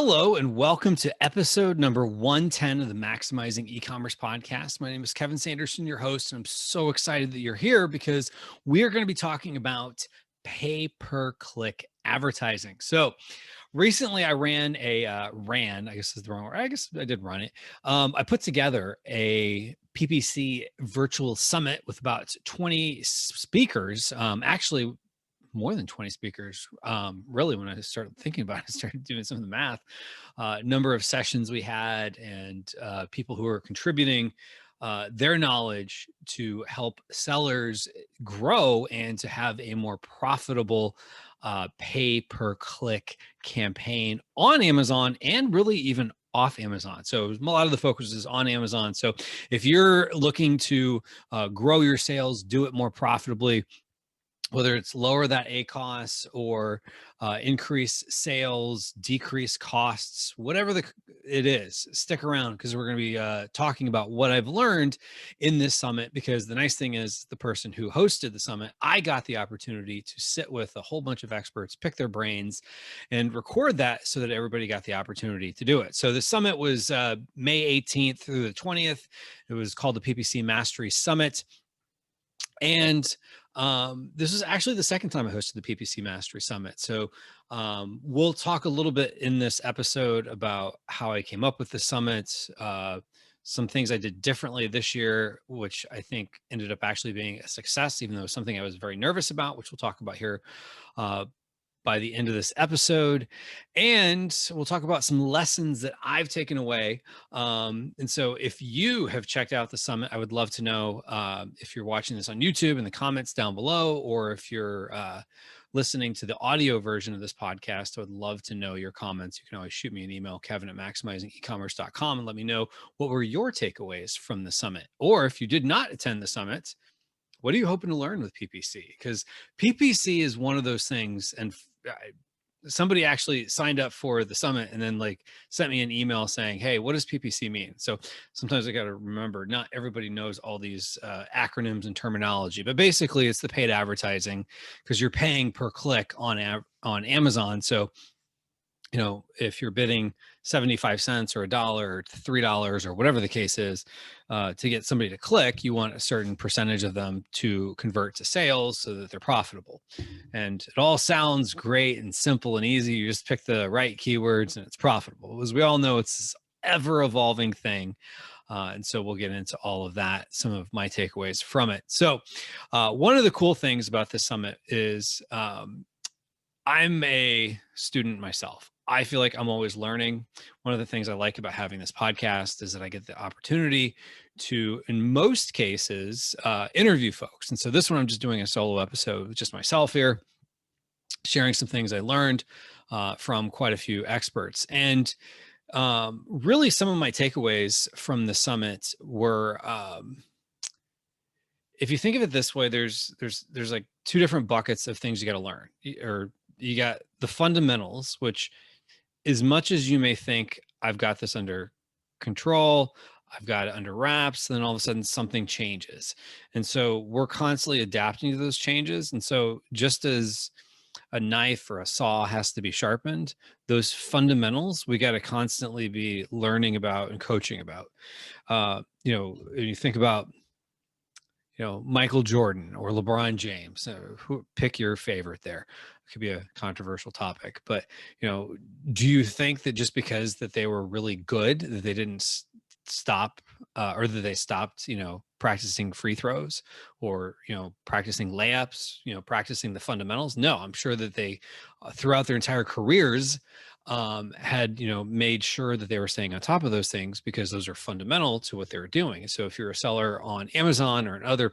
Hello and welcome to episode number 110 of the Maximizing E-commerce podcast. My name is Kevin Sanderson, your host, and I'm so excited that you're here because we are going to be talking about pay-per-click advertising. So recently I ran I guess is the wrong word. I guess I did run it. I put together a PPC virtual summit with about 20 speakers, actually more than 20 speakers. Really, when I started thinking about it, I started doing some of the math, number of sessions we had and people who are contributing their knowledge to help sellers grow and to have a more profitable pay per click campaign on Amazon and really even off Amazon. So a lot of the focus is on Amazon. So if you're looking to grow your sales, do it more profitably, whether it's lower that ACoS or increase sales, decrease costs, whatever it is, stick around because we're going to be talking about what I've learned in this summit. Because the nice thing is, the person who hosted the summit, I got the opportunity to sit with a whole bunch of experts, pick their brains, and record that so that everybody got the opportunity to do it. So the summit was May 18th through the 20th. It was called the PPC Mastery Summit. And this is actually the second time I hosted the PPC Mastery Summit. So we'll talk a little bit in this episode about how I came up with the summit, some things I did differently this year, which I think ended up actually being a success, even though it was something I was very nervous about, which we'll talk about here by the end of this episode. And we'll talk about some lessons that I've taken away. And so if you have checked out the summit, I would love to know if you're watching this on YouTube in the comments down below, or if you're listening to the audio version of this podcast, I would love to know your comments. You can always shoot me an email, kevin@maximizingecommerce.com, and let me know what were your takeaways from the summit. Or if you did not attend the summit, what are you hoping to learn with PPC? Because PPC is one of those things, and somebody actually signed up for the summit and then sent me an email saying, hey, what does PPC mean? So sometimes I got to remember, not everybody knows all these acronyms and terminology, but basically it's the paid advertising, because you're paying per click on Amazon. So if you're bidding 75 cents or $1 or $3 or whatever the case is, to get somebody to click, you want a certain percentage of them to convert to sales so that they're profitable. And it all sounds great and simple and easy. You just pick the right keywords and it's profitable. As we all know, it's this ever evolving thing. And so we'll get into all of that, some of my takeaways from it. So one of the cool things about this summit is I'm a student myself. I feel like I'm always learning. One of the things I like about having this podcast is that I get the opportunity to, in most cases, interview folks. And so this one, I'm just doing a solo episode with just myself here, sharing some things I learned from quite a few experts. And really some of my takeaways from the summit were, if you think of it this way, there's like two different buckets of things you got to learn. Or you got the fundamentals, which, as much as you may think I've got this under control, I've got it under wraps, then all of a sudden something changes. And so we're constantly adapting to those changes. And so just as a knife or a saw has to be sharpened, those fundamentals we got to constantly be learning about and coaching about. You think about Michael Jordan or LeBron James, pick your favorite there. It could be a controversial topic, but, do you think that just because that they were really good, that they didn't stop or that they stopped, practicing free throws or, practicing layups, practicing the fundamentals? No, I'm sure that they, throughout their entire careers, had made sure that they were staying on top of those things, because those are fundamental to what they were doing. So if you're a seller on Amazon or in other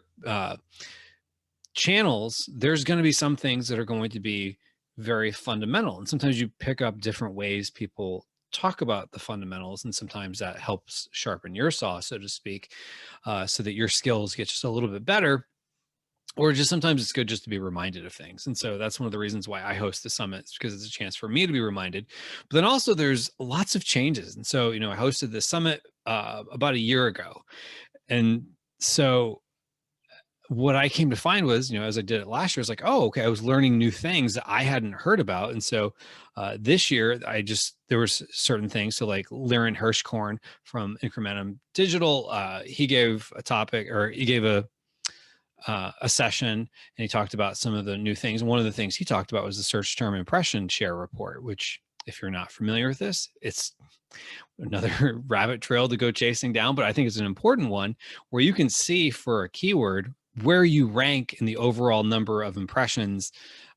channels, there's going to be some things that are going to be very fundamental, and sometimes you pick up different ways people talk about the fundamentals, and sometimes that helps sharpen your saw, so to speak, so that your skills get just a little bit better. Or just sometimes it's good just to be reminded of things. And so that's one of the reasons why I host the summit, because it's a chance for me to be reminded. But then also there's lots of changes. And so, I hosted this summit about a year ago. And so what I came to find was, as I did it last year, I was like, oh, okay, I was learning new things that I hadn't heard about. And so This year, there was certain things. So like Liren Hirschkorn from Incrementum Digital, he gave a topic, or he gave a session, and he talked about some of the new things. And one of the things he talked about was the search term impression share report, which, if you're not familiar with this, it's another rabbit trail to go chasing down, but I think it's an important one where you can see for a keyword where you rank in the overall number of impressions,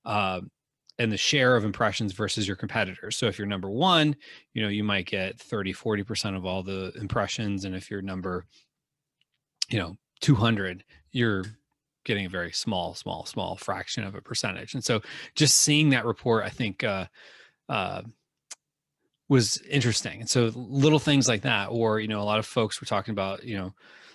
and the share of impressions versus your competitors. So if you're number one, you might get 30, 40% of all the impressions. And if you're number, 200, you're getting a very small fraction of a percentage. And so just seeing that report, I think, was interesting. And so little things like that, or, a lot of folks were talking about,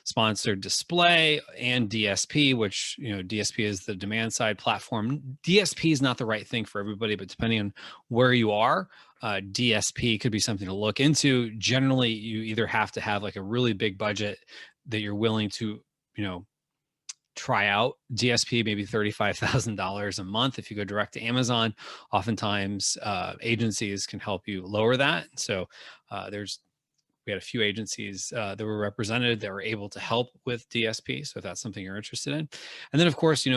sponsored display and DSP, which, DSP is the demand side platform. DSP is not the right thing for everybody, but depending on where you are, DSP could be something to look into. Generally, you either have to have like a really big budget that you're willing to, try out DSP, maybe $35,000 a month. If you go direct to Amazon, oftentimes agencies can help you lower that. So we had a few agencies that were represented that were able to help with DSP. So if that's something you're interested in. And then of course,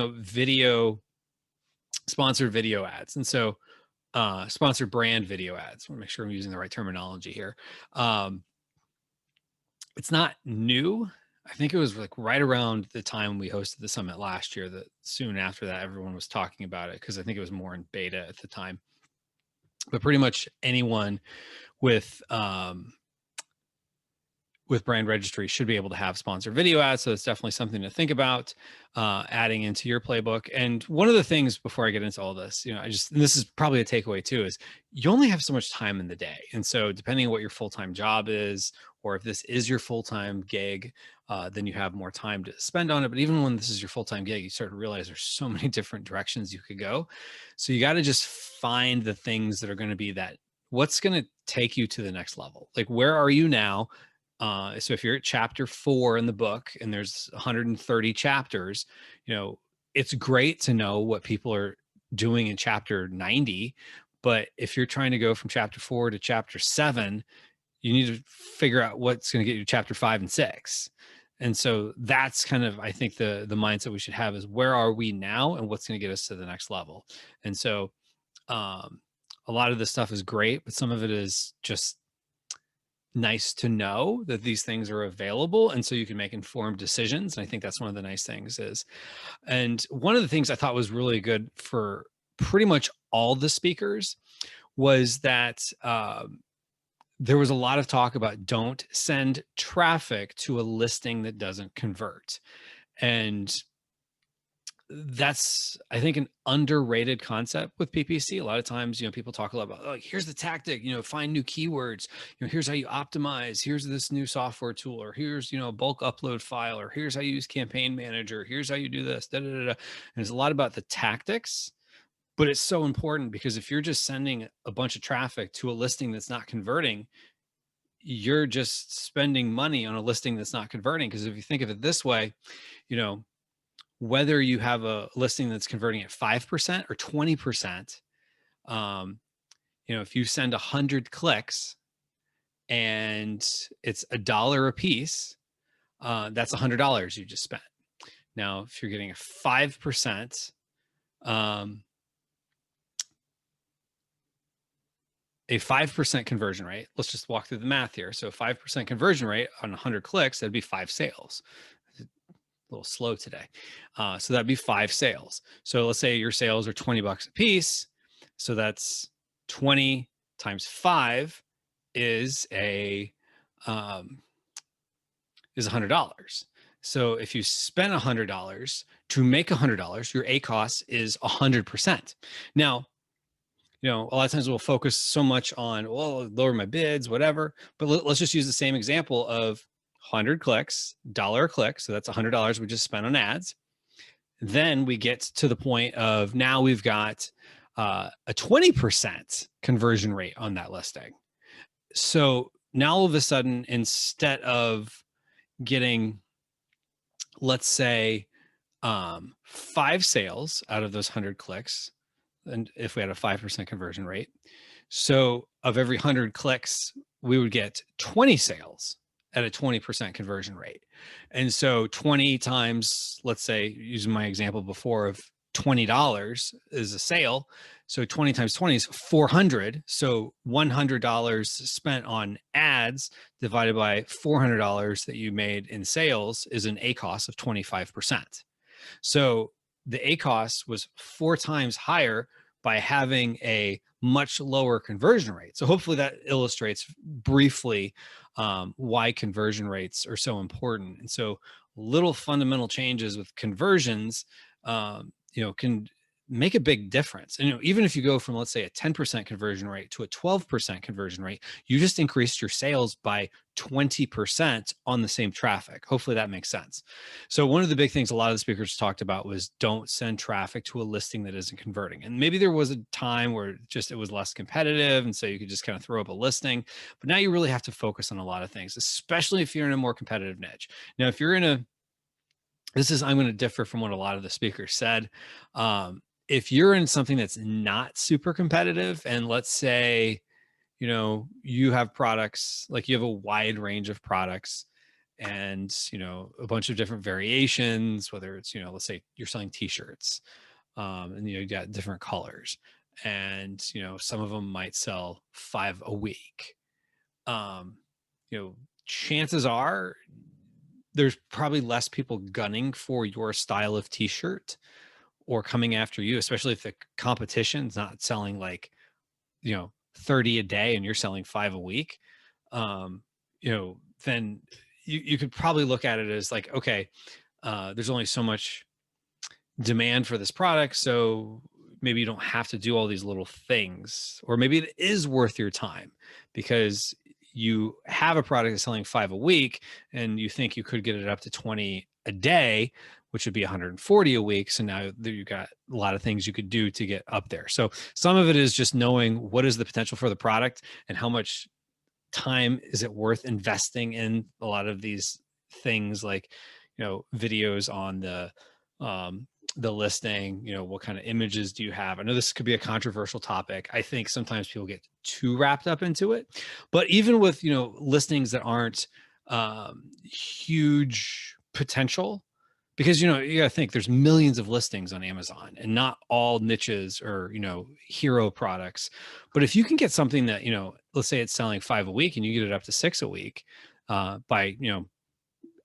sponsored video ads. And so sponsored brand video ads. I want to make sure I'm using the right terminology here. It's not new. I think it was like right around the time we hosted the summit last year, that soon after that, everyone was talking about it, because I think it was more in beta at the time. But pretty much anyone with brand registry should be able to have sponsored video ads. So it's definitely something to think about adding into your playbook. And one of the things, before I get into all this, and this is probably a takeaway too, is you only have so much time in the day. And so depending on what your full-time job is, or if this is your full-time gig, then you have more time to spend on it. But even when this is your full-time gig, you start to realize there's so many different directions you could go. So you got to just find the things that are going to be what's going to take you to the next level. Like, where are you now? So if you're at chapter 4 in the book and there's 130 chapters, it's great to know what people are doing in chapter 90. But if you're trying to go from chapter 4 to chapter 7, you need to figure out what's going to get you to chapter 5 and 6. And so that's kind of, I think, the mindset we should have is, where are we now and what's going to get us to the next level? And so a lot of this stuff is great, but some of it is just nice to know that these things are available, and so you can make informed decisions. And I think that's one of the nice things is, and one of the things I thought was really good for pretty much all the speakers was that there was a lot of talk about don't send traffic to a listing that doesn't convert. And that's, I think, an underrated concept with PPC. A lot of times, people talk a lot about, like, here's the tactic, find new keywords, here's how you optimize, here's this new software tool, or here's, a bulk upload file, or here's how you use campaign manager, here's how you do this, da, da, da, da. And it's a lot about the tactics, but it's so important, because if you're just sending a bunch of traffic to a listing that's not converting, you're just spending money on a listing that's not converting. Because if you think of it this way, whether you have a listing that's converting at 5% or 20%, if you send 100 clicks and it's $1 a piece, that's $100 you just spent. Now, if you're getting a 5%, a 5% conversion rate, let's just walk through the math here. So 5% conversion rate on 100 clicks, that'd be 5 sales. A little slow today. So that'd be 5 sales. So let's say your sales are $20 a piece. So that's 20 times 5 is $100. So if you spend $100 to make $100, your ACoS is 100%. Now, a lot of times we'll focus so much on, well, lower my bids, whatever. But let's just use the same example of 100 clicks, $1 a click. So that's $100 we just spent on ads. Then we get to the point of, now we've got a 20% conversion rate on that listing. So now all of a sudden, instead of getting, let's say, 5 sales out of those 100 clicks, and if we had a 5% conversion rate, So of every 100 clicks, we would get 20 sales at a 20% conversion rate. And so 20 times, let's say, using my example before of $20 is a sale. So 20 times 20 is 400. So $100 spent on ads divided by $400 that you made in sales is an ACoS of 25%. So the ACoS was 4 times higher by having a much lower conversion rate. So hopefully that illustrates briefly why conversion rates are so important. And so little fundamental changes with conversions, can make a big difference. And even if you go from, let's say, a 10% conversion rate to a 12% conversion rate, you just increased your sales by 20% on the same traffic. Hopefully that makes sense. So one of the big things a lot of the speakers talked about was don't send traffic to a listing that isn't converting. And maybe there was a time where it was less competitive, and so you could just kind of throw up a listing. But now you really have to focus on a lot of things, especially if you're in a more competitive niche. Now, if you're in I'm going to differ from what a lot of the speakers said. If you're in something that's not super competitive, and let's say, you have products, like you have a wide range of products and, a bunch of different variations, whether it's, let's say you're selling t-shirts, and, you got different colors, and, some of them might sell 5 a week. Chances are there's probably less people gunning for your style of t-shirt or coming after you, especially if the competition's not selling 30 a day and you're selling 5 a week. Then you could probably look at it as like, okay, there's only so much demand for this product, so maybe you don't have to do all these little things, or maybe it is worth your time because you have a product that's selling 5 a week and you think you could get it up to 20 a day, which would be 140 a week. So now you've got a lot of things you could do to get up there. So some of it is just knowing what is the potential for the product and how much time is it worth investing in a lot of these things, like, videos on the listing, what kind of images do you have? I know this could be a controversial topic. I think sometimes people get too wrapped up into it, but even with, listings that aren't huge potential, because, you got to think there's millions of listings on Amazon and not all niches or, hero products. But if you can get something that, let's say it's selling 5 a week and you get it up to 6 a week by,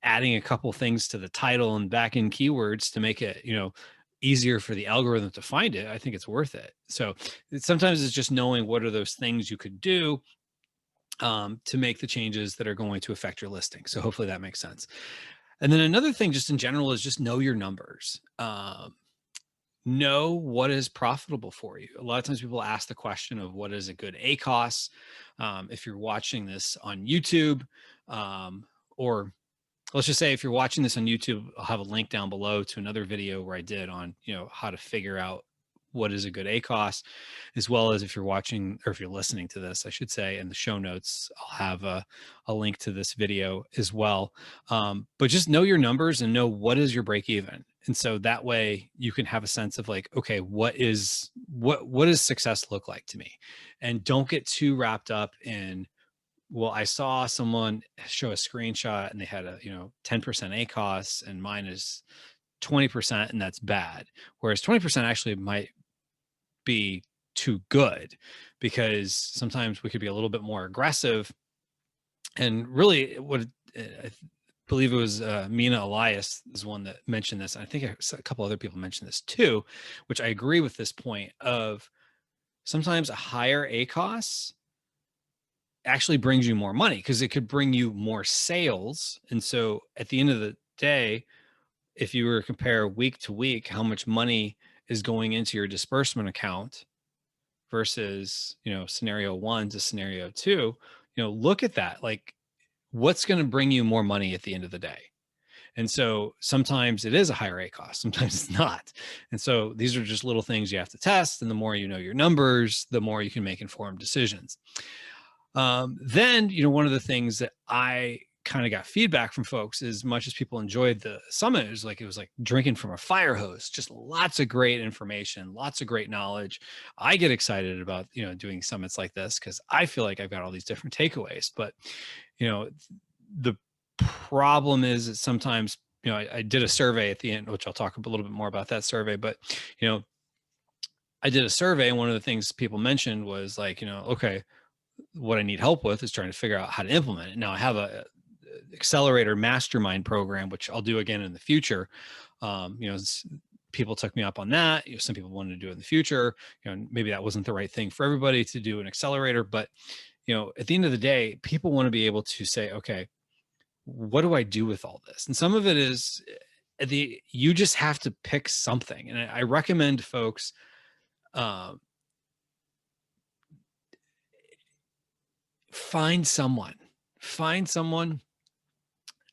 adding a couple things to the title and back end keywords to make it, easier for the algorithm to find it, I think it's worth it. So sometimes it's just knowing what are those things you could do to make the changes that are going to affect your listing. So hopefully that makes sense. And then another thing just in general is just know your numbers. Know what is profitable for you. A lot of times people ask the question of what is a good ACoS. If you're watching this on YouTube, or let's just say if you're watching this on YouTube, I'll have a link down below to another video where I did on, how to figure out what is a good ACoS, as well as if you're watching, or if you're listening to this, I should say, in the show notes, I'll have a link to this video as well. But just know your numbers and know what is your break even. And so that way you can have a sense of like, okay, what does success look like to me? And don't get too wrapped up in, well, I saw someone show a screenshot and they had a, 10% ACoS and mine is 20%, and that's bad. Whereas 20% actually might be too good, because sometimes we could be a little bit more aggressive. And really what I believe it was Mina Elias is one that mentioned this. I think a couple other people mentioned this too, which I agree with this point of sometimes a higher ACoS actually brings you more money because it could bring you more sales. And so at the end of the day, if you were to compare week to week, how much money is going into your disbursement account versus, scenario 1 to scenario 2, look at that. Like, what's going to bring you more money at the end of the day? And so sometimes it is a higher ACoS, sometimes it's not. And so these are just little things you have to test. And the more you know your numbers, the more you can make informed decisions. Then, one of the things that I kind of got feedback from folks, as much as people enjoyed the summit, it was like drinking from a fire hose, just lots of great information, lots of great knowledge. I get excited about, doing summits like this because I feel like I've got all these different takeaways. But, the problem is that sometimes, I did a survey at the end, which I'll talk a little bit more about that survey, but, I did a survey, and one of the things people mentioned was like, okay, what I need help with is trying to figure out how to implement it. Now I have a accelerator mastermind program, which I'll do again in the future. People took me up on that. Some people wanted to do it in the future. Maybe that wasn't the right thing for everybody to do an accelerator, but at the end of the day, people want to be able to say, okay, what do I do with all this? And some of it is you just have to pick something. And I recommend folks, find someone.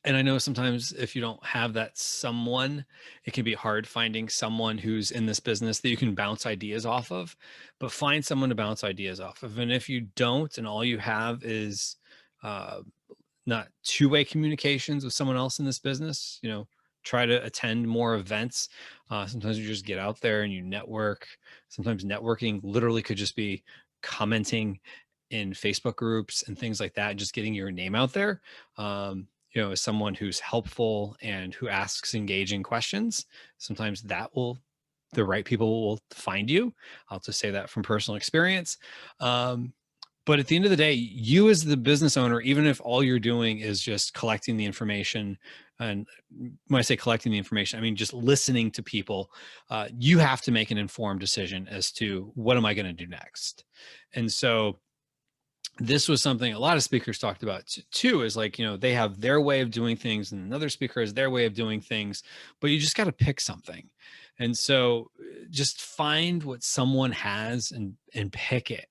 And I know sometimes if you don't have that someone, it can be hard finding someone who's in this business that you can bounce ideas off of, but find someone to bounce ideas off of. And if you don't, and all you have is not two-way communications with someone else in this business, try to attend more events. Sometimes you just get out there and you network. Sometimes networking literally could just be commenting in Facebook groups and things like that, just getting your name out there. As someone who's helpful and who asks engaging questions, sometimes the right people will find you. I'll just say that from personal experience. But at the end of the day, you as the business owner, even if all you're doing is just collecting the information, and when I say collecting the information, I mean just listening to people, you have to make an informed decision as to what am I going to do next. And so this was something a lot of speakers talked about too, is like, they have their way of doing things and another speaker has their way of doing things, but you just got to pick something. And so just find what someone has and pick it.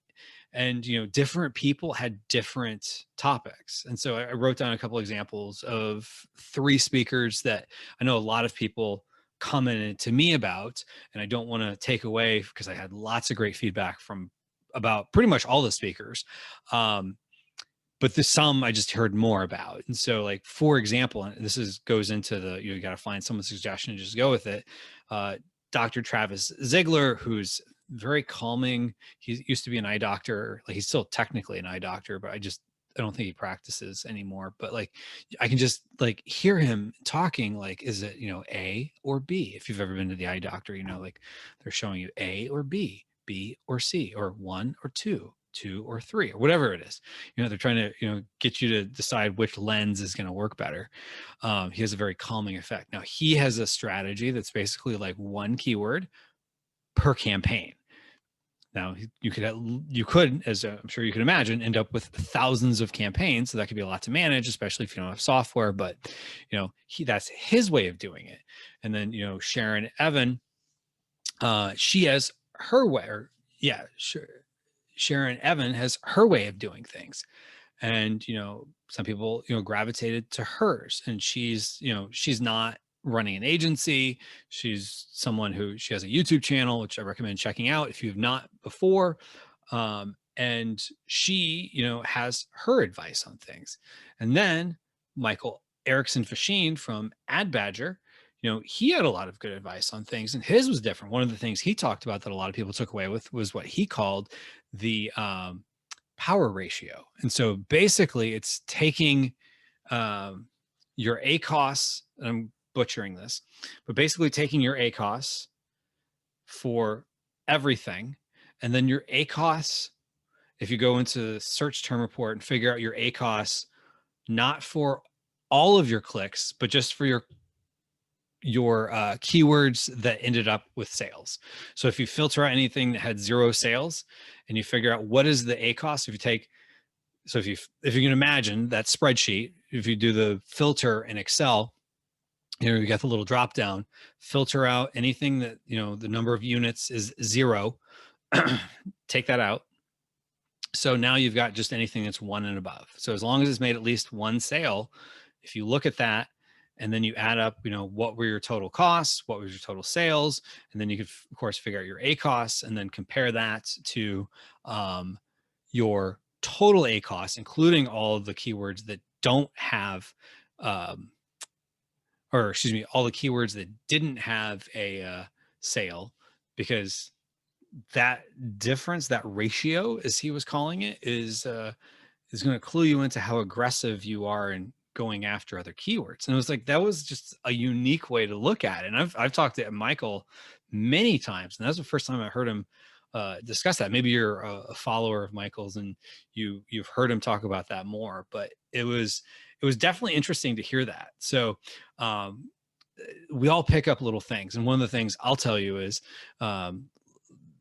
And, different people had different topics. And so I wrote down a couple examples of 3 speakers that I know a lot of people commented to me about, and I don't want to take away because I had lots of great feedback from about pretty much all the speakers. But some I just heard more about. And so like, for example, and this goes into the, you got to find someone's suggestion and just go with it. Dr. Travis Ziegler, who's very calming. He used to be an eye doctor. Like, he's still technically an eye doctor, but I don't think he practices anymore. But like, I can just like hear him talking. Like, is it, A or B? If you've ever been to the eye doctor, like they're showing you A or B, B or C, or 1 or 2, 2 or 3, or whatever it is. They're trying to, get you to decide which lens is going to work better. He has a very calming effect. Now, he has a strategy that's basically like 1 keyword per campaign. Now, you could, as I'm sure you can imagine, end up with thousands of campaigns. So that could be a lot to manage, especially if you don't have software. But, that's his way of doing it. And then, Sharon Evan, she has her way, Sharon Evan has her way of doing things. And, some people, gravitated to hers, and she's not running an agency. She's someone she has a YouTube channel, which I recommend checking out if you've not before. And she, has her advice on things. And then Michael Erickson Fasheen from Ad Badger, he had a lot of good advice on things, and his was different. One of the things he talked about that a lot of people took away with was what he called the power ratio. And so basically it's taking your ACoS, and I'm butchering this, but basically taking your ACoS for everything, and then your ACoS, if you go into the search term report and figure out your ACoS, not for all of your clicks, but just for your keywords that ended up with sales. So if you filter out anything that had 0 sales and you figure out what is the ACoS, if you can imagine that spreadsheet, if you do the filter in Excel, you got the little drop down, filter out anything that, the number of units is 0, take that out. So now you've got just anything that's 1 and above. So as long as it's made at least 1 sale, if you look at that, and then you add up, what were your total costs, what was your total sales, and then you could, of course, figure out your ACoS, and then compare that to your total ACoS, including all of the keywords that don't have, um, or excuse me, all the keywords that didn't have a sale, because that difference, that ratio, as he was calling it, is going to clue you into how aggressive you are in going after other keywords. And it was like, that was just a unique way to look at it. And I've talked to Michael many times, and that's the first time I heard him discuss that. Maybe you're a follower of Michael's and you've heard him talk about that more, but it was definitely interesting to hear that. So, um, we all pick up little things. And one of the things I'll tell you is, um,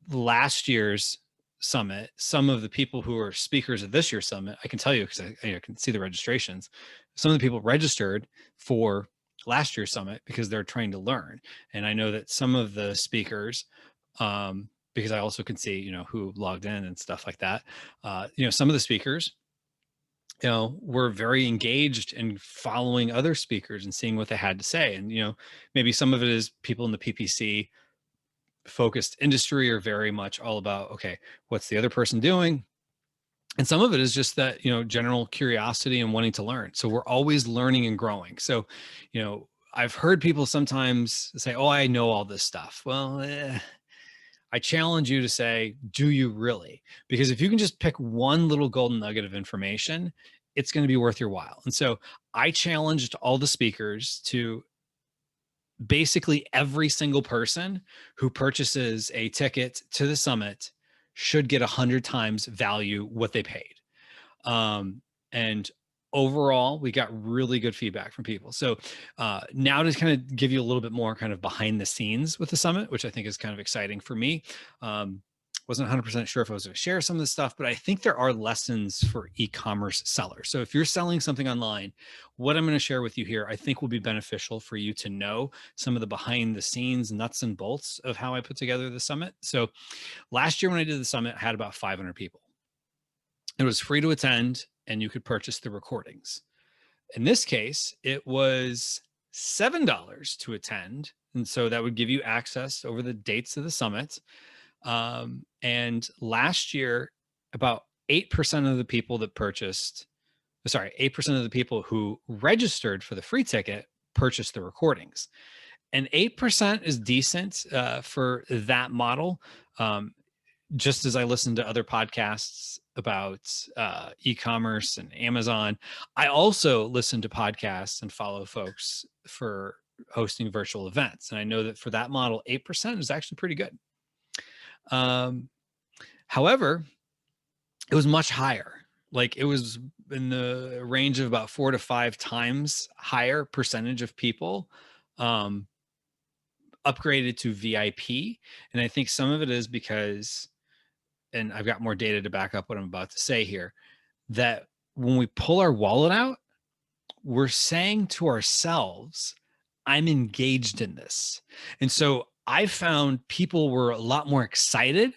last year's summit, some of the people who are speakers at this year's summit, I can tell you because I can see the registrations. Some of the people registered for last year's summit because they're trying to learn. And I know that some of the speakers, because I also can see, who logged in and stuff like that. Some of the speakers, were very engaged in following other speakers and seeing what they had to say. And, maybe some of it is people in the PPC focused industry are very much all about, okay, what's the other person doing? And some of it is just that, general curiosity and wanting to learn. So we're always learning and growing. So, I've heard people sometimes say, oh, I know all this stuff. Well, I challenge you to say, do you really? Because if you can just pick one little golden nugget of information, it's going to be worth your while. And so I challenged all the speakers to, basically every single person who purchases a ticket to the summit should get 100 times value what they paid. And overall, we got really good feedback from people. So now to kind of give you a little bit more kind of behind the scenes with the summit, which I think is kind of exciting for me. Wasn't 100% sure if I was going to share some of this stuff, but I think there are lessons for e-commerce sellers. So if you're selling something online, what I'm going to share with you here, I think will be beneficial for you to know some of the behind the scenes nuts and bolts of how I put together the summit. So last year when I did the summit, I had about 500 people. It was free to attend and you could purchase the recordings. In this case, it was $7 to attend. And so that would give you access over the dates of the summit. And last year, about 8% of the people that purchased, 8% of the people who registered for the free ticket purchased the recordings. And 8% is decent for that model. Just as I listen to other podcasts about e-commerce and Amazon, I also listen to podcasts and follow folks for hosting virtual events. And I know that for that model, 8% is actually pretty good. However, it was much higher. Like it was in the range of about 4 to 5 times higher percentage of people upgraded to VIP. And I think some of it is because, and I've got more data to back up what I'm about to say here, that when we pull our wallet out, we're saying to ourselves, I'm engaged in this. And so I found people were a lot more excited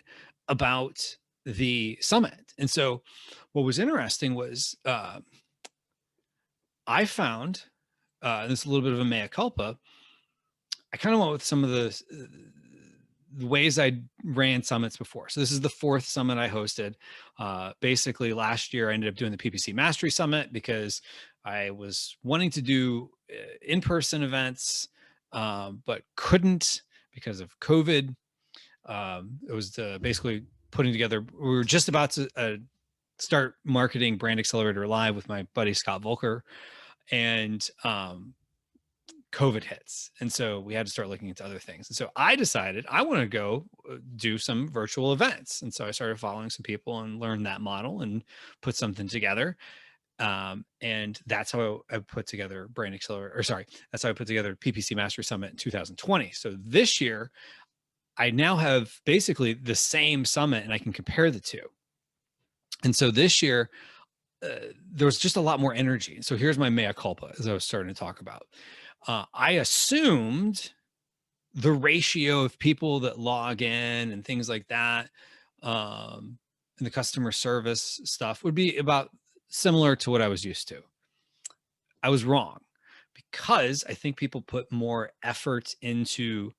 about the summit. And so what was interesting was I found, this is a little bit of a mea culpa, I kind of went with some of the ways I ran summits before. So this is the 4th summit I hosted. Basically last year I ended up doing the PPC Mastery Summit because I was wanting to do in-person events, but couldn't because of COVID. It was basically putting together, we were just about to start marketing Brand Accelerator Live with my buddy Scott Volker, and COVID hits. And so we had to start looking into other things. And so I decided I want to go do some virtual events. And so I started following some people and learned that model and put something together. And that's how I put together Brand Accelerator, that's how I put together PPC Mastery Summit in 2020. So this year, I now have basically the same summit and I can compare the two. And so this year, there was just a lot more energy. So here's my mea culpa, as I was starting to talk about. I assumed the ratio of people that log in and things like that, and the customer service stuff would be about similar to what I was used to. I was wrong, because I think people put more effort into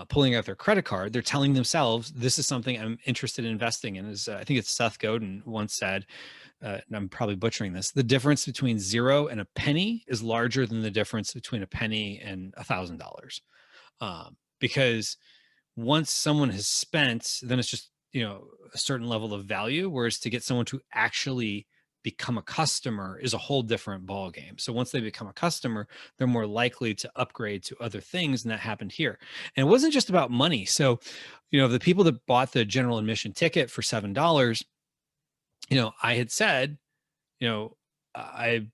pulling out their credit card, they're telling themselves, this is something I'm interested in investing in. As I think it's Seth Godin once said, and I'm probably butchering this, the difference between 0 and a penny is larger than the difference between a penny and $1,000. Because once someone has spent, then it's just, a certain level of value. Whereas to get someone to actually become a customer is a whole different ball game. So once they become a customer, they're more likely to upgrade to other things. And that happened here. And it wasn't just about money. So, the people that bought the general admission ticket for $7, I had said, I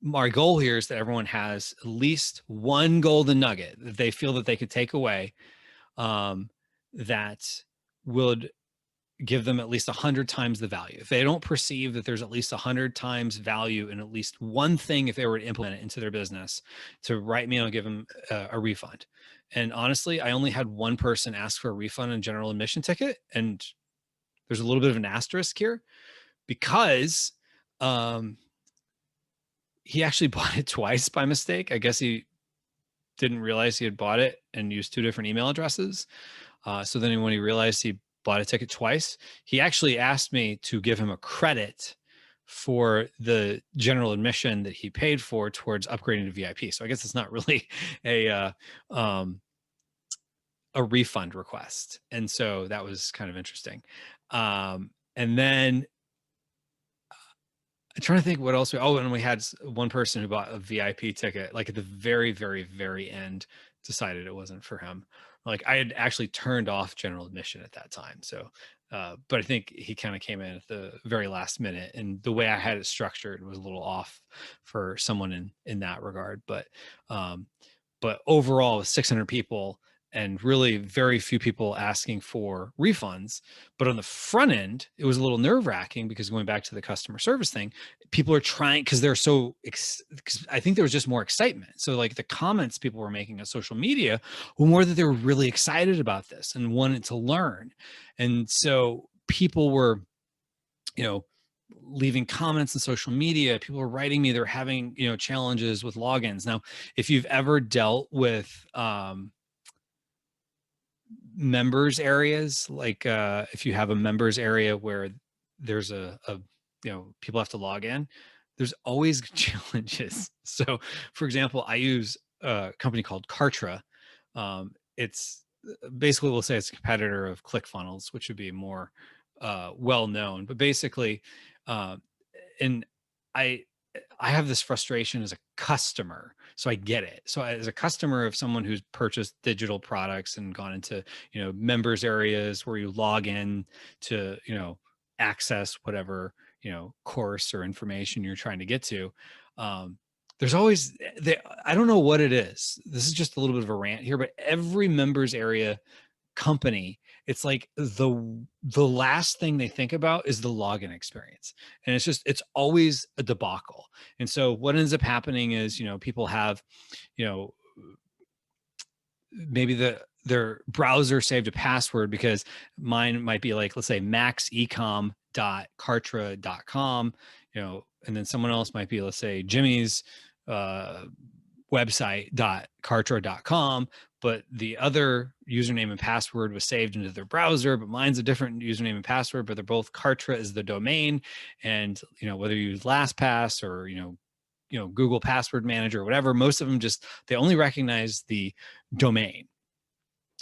my goal here is that everyone has at least one golden nugget that they feel that they could take away, that would give them at least 100 times the value. If they don't perceive that there's at least 100 times value in at least one thing, if they were to implement it into their business, to write me, I'll give them a refund. And honestly, I only had one person ask for a refund on general admission ticket. And there's a little bit of an asterisk here because he actually bought it twice by mistake. I guess he didn't realize he had bought it and used 2 different email addresses. So then when he realized he bought a ticket twice, he actually asked me to give him a credit for the general admission that he paid for towards upgrading to VIP. So I guess it's not really a refund request. And so that was kind of interesting. And then I'm trying to think what else. And we had one person who bought a VIP ticket, like at the very, very, very end, decided it wasn't for him. Like I had actually turned off general admission at that time. So, but I think he kind of came in at the very last minute, and the way I had it structured was a little off for someone in that regard. But overall, with 600 people, and really very few people asking for refunds. But on the front end, it was a little nerve wracking because going back to the customer service thing, people are trying, because they're so, I think there was just more excitement. So like the comments people were making on social media were more that they were really excited about this and wanted to learn. And so people were, leaving comments on social media. People were writing me, they're having, challenges with logins. Now, if you've ever dealt with, members areas, like if you have a members area where there's a people have to log in, there's always challenges. So for example, I use a company called Kartra. It's basically, we'll say it's a competitor of ClickFunnels, which would be more well known, but basically and I have this frustration as a customer, so I get it. So as a customer of someone who's purchased digital products and gone into, members areas where you log in to, access whatever, course or information you're trying to get to, there's always, I don't know what it is. This is just a little bit of a rant here, but every members area company, it's like the last thing they think about is the login experience. And it's always a debacle. And so what ends up happening is, people have, maybe their browser saved a password, because mine might be like, let's say maxecom.kartra.com, and then someone else might be, let's say Jimmy's website.kartra.com, but the other username and password was saved into their browser, but mine's a different username and password, but they're both Kartra is the domain. And, whether you use LastPass or, Google Password Manager or whatever, most of them they only recognize the domain.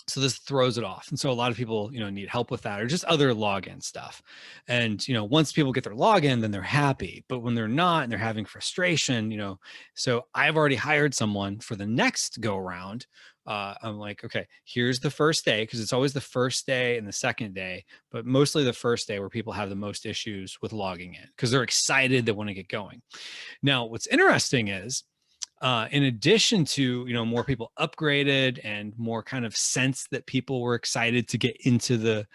So this throws it off. And so a lot of people, need help with that, or just other login stuff. And, once people get their login, then they're happy. But when they're not and they're having frustration, so I've already hired someone for the next go around. I'm like, okay, here's the first day, because it's always the first day and the second day, but mostly the first day where people have the most issues with logging in because they're excited, they want to get going. Now, what's interesting is, in addition to, more people upgraded and more kind of sense that people were excited to get into the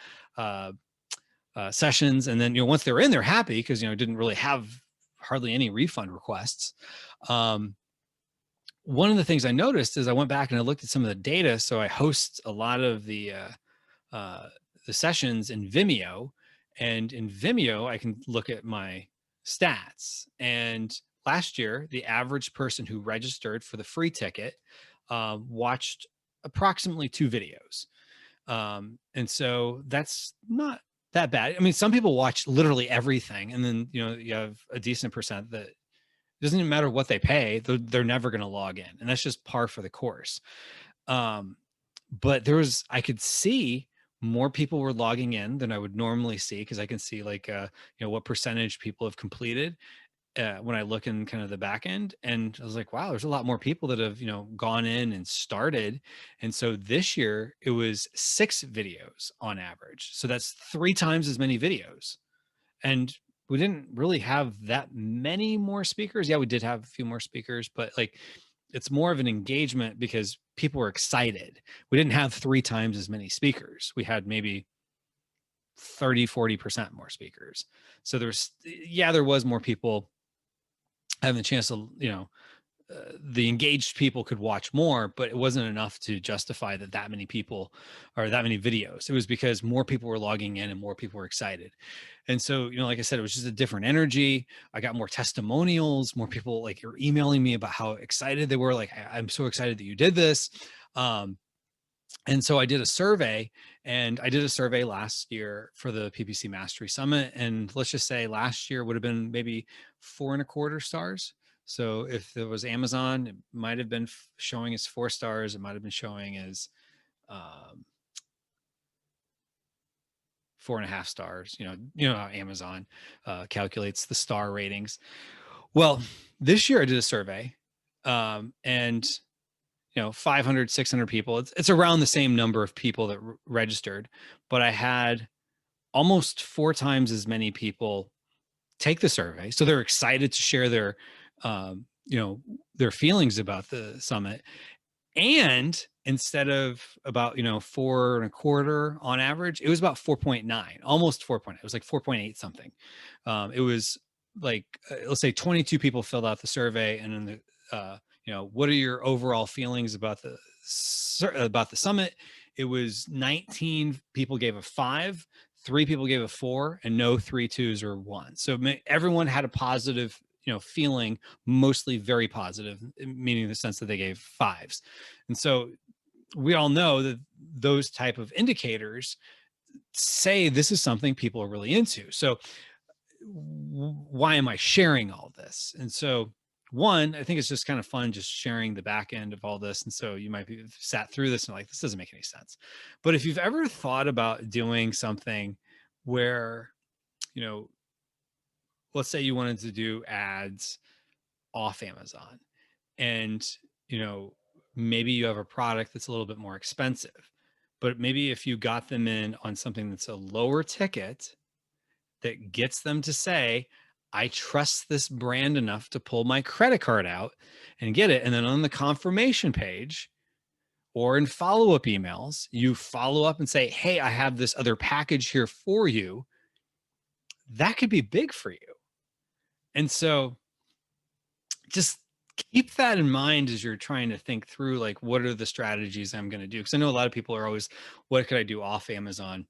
sessions. And then, once they're in, they're happy because, didn't really have hardly any refund requests. One of the things I noticed is I went back and I looked at some of the data. So I host a lot of the sessions in Vimeo, and in Vimeo, I can look at my stats. And last year, the average person who registered for the free ticket watched approximately 2 videos. And so that's not that bad. I mean, some people watch literally everything, and then, you have a decent percent that it doesn't even matter what they pay, they're never going to log in. And that's just par for the course. Um, but I could see more people were logging in than I would normally see, because I can see like, what percentage people have completed when I look in kind of the back end. And I was like, wow, there's a lot more people that have, gone in and started. And so this year it was 6 videos on average. So that's 3 times as many videos. And we didn't really have that many more speakers. Yeah, we did have a few more speakers, but like, it's more of an engagement because people were excited. We didn't have 3 times as many speakers. We had maybe 30-40% more speakers. So there was more people having the chance to, the engaged people could watch more, but it wasn't enough to justify that many people or that many videos. It was because more people were logging in and more people were excited. And so, like I said, it was just a different energy. I got more testimonials, more people like are emailing me about how excited they were. Like, I'm so excited that you did this. And so I did a survey, and I did a survey last year for the PPC Mastery Summit. And let's just say last year would have been maybe 4.25 stars. So if there was Amazon, it might have been showing as 4 stars. It might have been showing as 4.5 stars. You know how Amazon calculates the star ratings. Well, this year I did a survey, and 500, 600 people. It's around the same number of people that registered, but I had almost 4 times as many people take the survey. So they're excited to share their feelings about the summit. And instead of about, 4.25 on average, it was about 4.9, almost 4.9. It was like 4.8 something. It was like, let's say 22 people filled out the survey. And then what are your overall feelings about the summit? It was 19 people gave a 5, 3 people gave a 4, and no 3 2s or 1. So everyone had a positive, feeling, mostly very positive, meaning in the sense that they gave 5s. And so we all know that those type of indicators say this is something people are really into. So why am I sharing all this? And so, one, I think it's just kind of fun just sharing the back end of all this. And so you might be sat through this and like, this doesn't make any sense. But if you've ever thought about doing something where, let's say you wanted to do ads off Amazon, and, maybe you have a product that's a little bit more expensive, but maybe if you got them in on something that's a lower ticket that gets them to say, I trust this brand enough to pull my credit card out and get it. And then on the confirmation page or in follow-up emails, you follow up and say, hey, I have this other package here for you. That could be big for you. And so just keep that in mind as you're trying to think through, like, what are the strategies I'm going to do? Because I know a lot of people are always, what could I do off Amazon?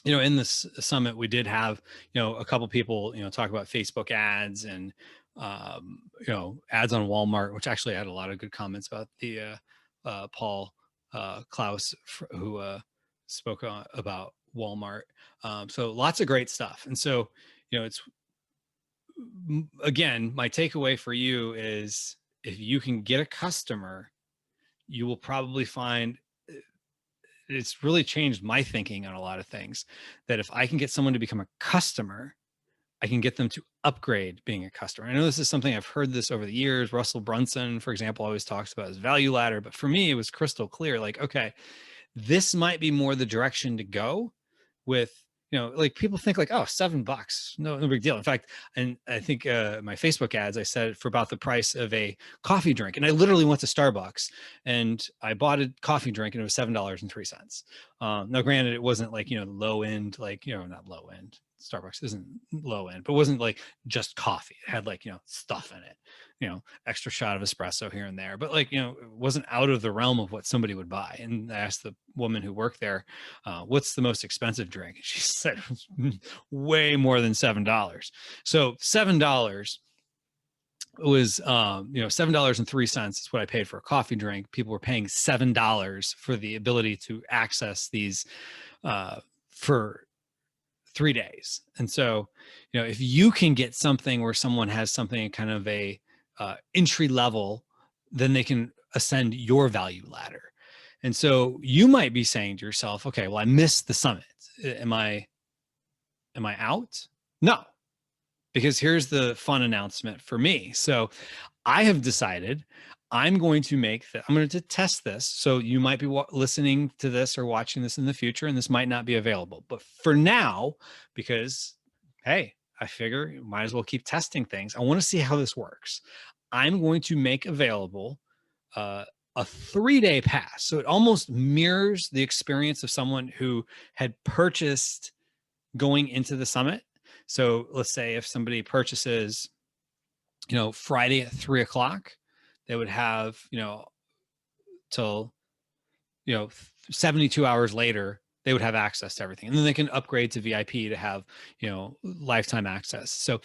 In this summit, we did have, a couple people, talk about Facebook ads and, ads on Walmart, which actually had a lot of good comments about the Paul Klaus, who spoke about Walmart. So lots of great stuff. And so, it's, again, my takeaway for you is if you can get a customer, you will probably find it's really changed my thinking on a lot of things, that if I can get someone to become a customer, I can get them to upgrade being a customer. I know this is something I've heard this over the years. Russell Brunson, for example, always talks about his value ladder, but for me, it was crystal clear. Like, okay, this might be more the direction to go with, like people think like, oh, $7, no big deal. In fact, and I think my Facebook ads, I said for about the price of a coffee drink. And I literally went to Starbucks and I bought a coffee drink and it was $7.03. Now, granted, it wasn't like, low end, like, not low end. Starbucks isn't low end, but it wasn't like just coffee. It had like, stuff in it, extra shot of espresso here and there, but like, it wasn't out of the realm of what somebody would buy. And I asked the woman who worked there, what's the most expensive drink? And she said way more than $7. So $7 it was, $7.03 is what I paid for a coffee drink. People were paying $7 for the ability to access these for 3 days. And so, if you can get something where someone has something kind of a entry level, then they can ascend your value ladder. And so you might be saying to yourself, okay, well, I missed the summit. Am I out? No, because here's the fun announcement for me. So I have decided I'm going to test this. So you might be listening to this or watching this in the future, and this might not be available. But for now, because, hey, I figure you might as well keep testing things. I want to see how this works. I'm going to make available a 3-day pass. So it almost mirrors the experience of someone who had purchased going into the summit. So let's say if somebody purchases, Friday at 3:00, they would have, till, 72 hours later, they would have access to everything. And then they can upgrade to VIP to have, lifetime access. So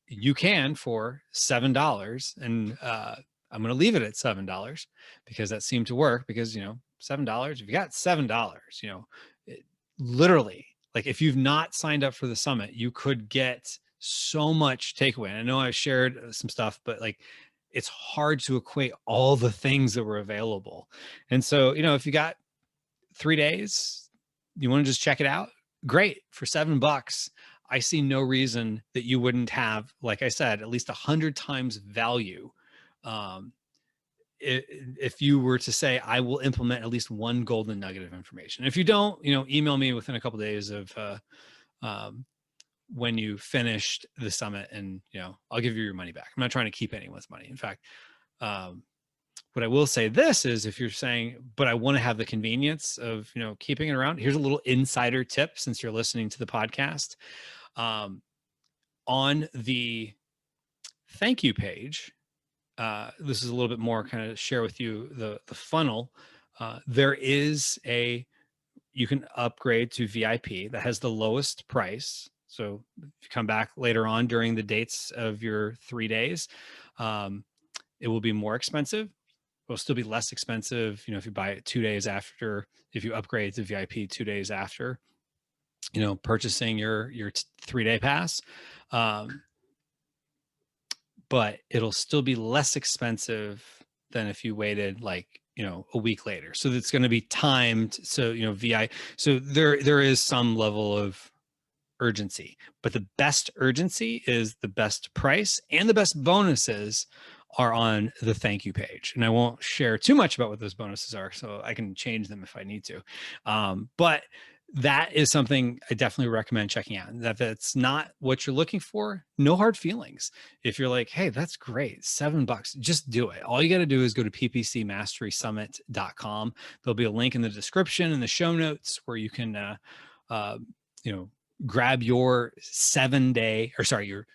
you can for $7. And I'm going to leave it at $7 because that seemed to work because, $7, if you got $7, literally, like if you've not signed up for the summit, you could get so much takeaway. And I know I shared some stuff, but like it's hard to equate all the things that were available. And so, if you got 3 days, you want to just check it out, great. For $7, I see no reason that you wouldn't have, like I said, at least 100 times value. If you were to say, I will implement at least one golden nugget of information. If you don't, email me within a couple of days of when you finished the summit, and I'll give you your money back. I'm not trying to keep anyone's money. In fact, what I will say this is, if you're saying, but I want to have the convenience of keeping it around, here's a little insider tip since you're listening to the podcast. On the thank you page, this is a little bit more kind of share with you the funnel. There is you can upgrade to VIP that has the lowest price. So if you come back later on during the dates of your 3 days, it will be more expensive. It will still be less expensive, if you buy it 2 days after, if you upgrade to VIP 2 days after, purchasing your 3-day pass. But it'll still be less expensive than if you waited like, a week later. So it's going to be timed. So, so there is some level of urgency, but the best urgency is the best price, and the best bonuses are on the thank you page. And I won't share too much about what those bonuses are, so I can change them if I need to. But that is something I definitely recommend checking out. And if it's not what you're looking for, no hard feelings. If you're like, hey, that's great, $7, just do it. All you got to do is go to ppcmasterysummit.com. There'll be a link in the description and the show notes where you can, grab your your $7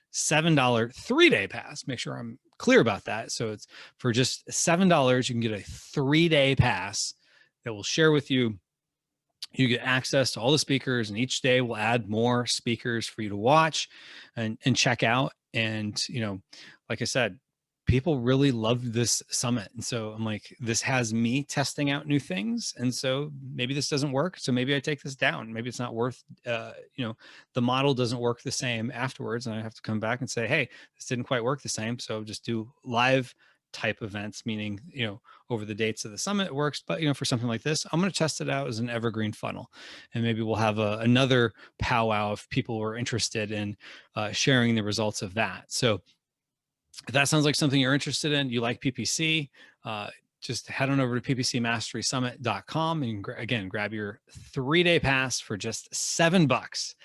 3-day pass. Make sure I'm clear about that. So it's for just $7, you can get a 3-day pass that will share with you. You get access to all the speakers, and each day we'll add more speakers for you to watch and check out. And, like I said, people really love this summit. And so I'm like, this has me testing out new things. And so maybe this doesn't work. So maybe I take this down. Maybe it's not worth, the model doesn't work the same afterwards. And I have to come back and say, hey, this didn't quite work the same. So just do live type events, meaning, over the dates of the summit it works. But, for something like this, I'm going to test it out as an evergreen funnel. And maybe we'll have another powwow if people were interested in sharing the results of that. So if that sounds like something you're interested in, you like PPC, just head on over to ppcmasterysummit.com and again, grab your 3-day pass for just $7.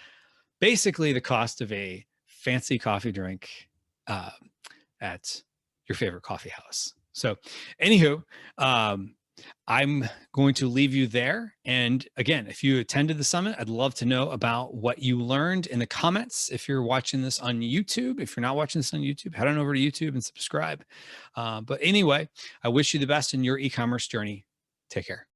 Basically the cost of a fancy coffee drink at your favorite coffee house. So anywho, I'm going to leave you there. And again, if you attended the summit, I'd love to know about what you learned in the comments. If you're watching this on YouTube, if you're not watching this on YouTube, head on over to YouTube and subscribe. But anyway, I wish you the best in your e-commerce journey. Take care.